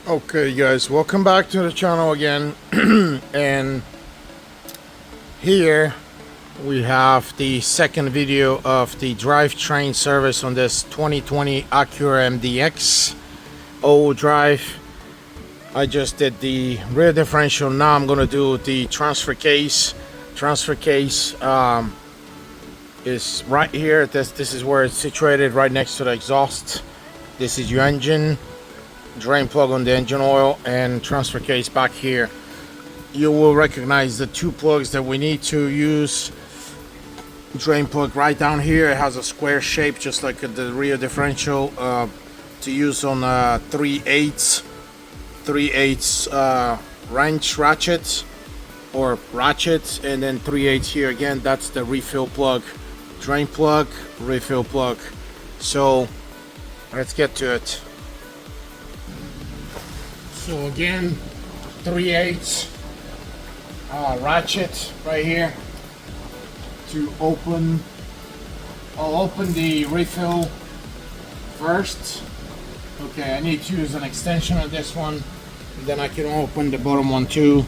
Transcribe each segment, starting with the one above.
Okay guys, welcome back to the channel again. And here we have the second video of the drivetrain service on this 2020 Acura Mdx all drive. I just did the rear differential. Now I'm gonna do the transfer case. Transfer case is right here. This is where it's situated, right next to the exhaust. This is your engine, drain plug on the engine oil, and transfer case back here. You will recognize the two plugs that we need to use. Drain plug right down here. It has a square shape just like the rear differential, to use on 3/8 wrench ratchet or ratchet, and then 3/8 here again. That's the refill plug. Drain plug, refill plug. So let's get to it. So again, 3/8 ratchet right here to open. I'll open the refill first. Okay, I need to use an extension on this one, and then I can open the bottom one too.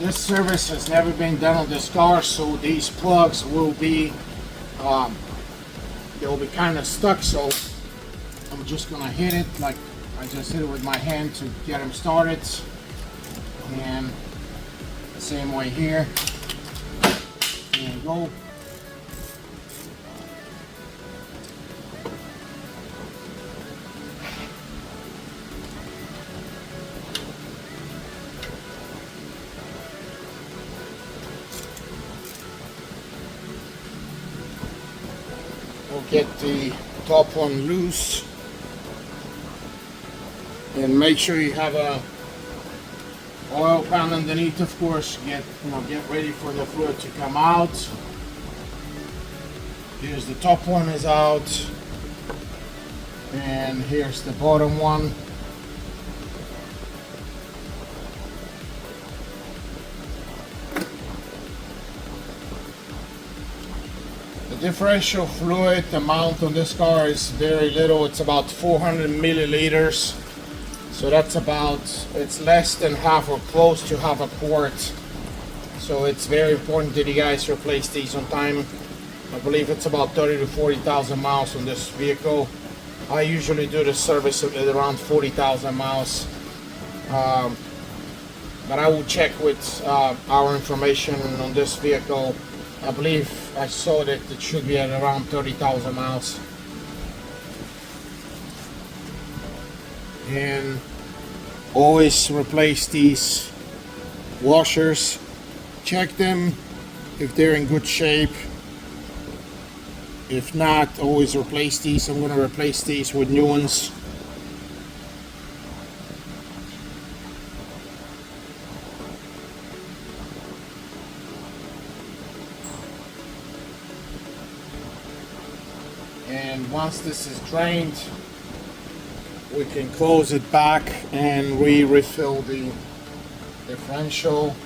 This service has never been done on this car, so these plugs will be they'll be kind of stuck. So I'm just gonna hit it like I just hit it with my hand to get them started, and the same way here. There you go. We'll get the top one loose, and make sure you have a oil pan underneath. Of course, get ready for the fluid to come out. Here's the top one is out, and here's the bottom one. The differential fluid amount on this car is very little. It's about 400 milliliters. So that's about, it's less than half or close to half a quart. So it's very important that you guys replace these on time. I believe it's about 30 to 40,000 miles on this vehicle. I usually do the service at around 40,000 miles. But I will check with our information on this vehicle. I believe I saw that it should be at around 30,000 miles. And always replace these washers. Check them if they're in good shape. If not, always replace these. I'm going to replace these with new ones. And once this is drained, we can close it back and refill the differential.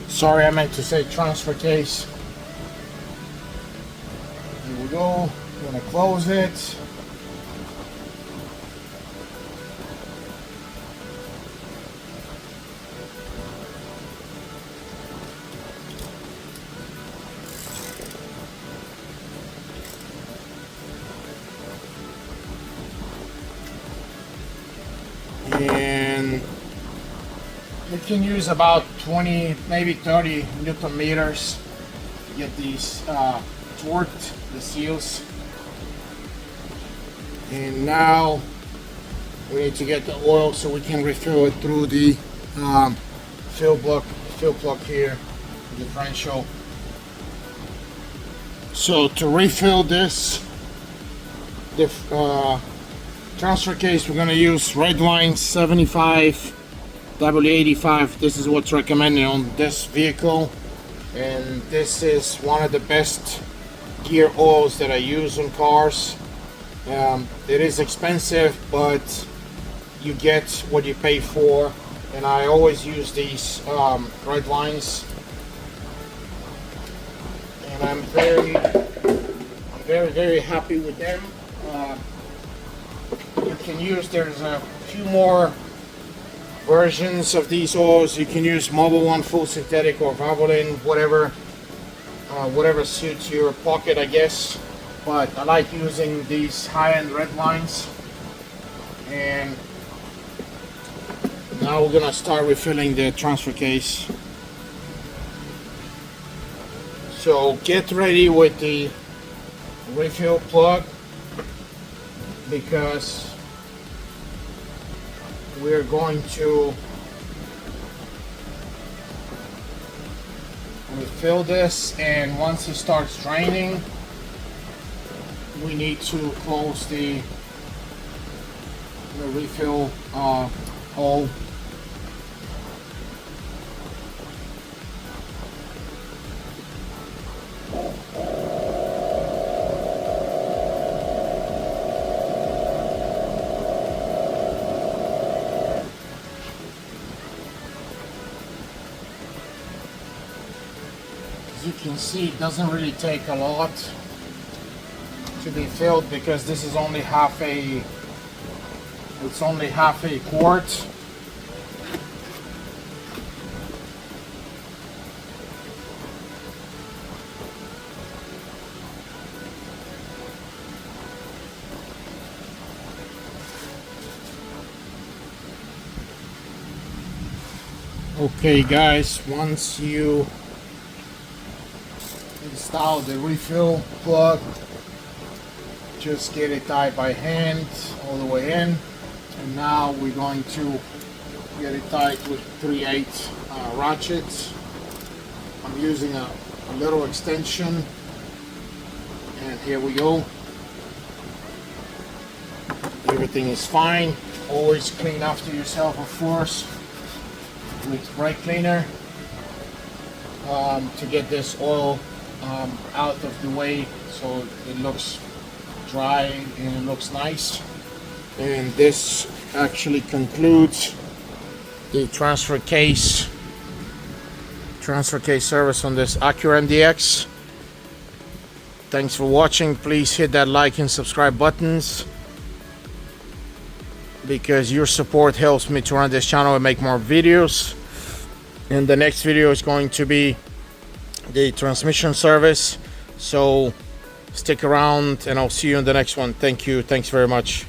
Sorry, I meant to say transfer case. Here we go. I'm gonna close it. And you can use about 20, maybe 30 Newton meters to get these torqued, the seals. And now we need to get the oil so we can refill it through the fill plug here, differential. So to refill this transfer case, we're going to use Redline 75 W85. This is what's recommended on this vehicle, and this is one of the best gear oils that I use on cars. It is expensive, but you get what you pay for, and I always use these red lines, and I'm very happy with them. You can use, there's a few more versions of these oils. You can use Mobil 1 full synthetic or Valvoline, whatever suits your pocket, I guess. But I like using these high-end red lines. And now we're gonna start refilling the transfer case. So get ready with the refill plug, because we're going to refill this, and once it starts draining, we need to close the refill hole. As you can see, it doesn't really take a lot to be filled, because this is only half a quart. Okay guys, once you install the refill plug, just get it tied by hand all the way in, and now we're going to get it tied with 3/8 ratchets. I'm using a little extension, and here we go. Everything is fine. Always clean after yourself, of course, with brake cleaner to get this oil out of the way, so it looks dry and it looks nice. And this actually concludes the transfer case service on this Acura Mdx. Thanks for watching. Please hit that like and subscribe buttons, because your support helps me to run this channel and make more videos. And the next video is going to be the transmission service, so stick around and I'll see you in the next one. Thank you. Thanks very much.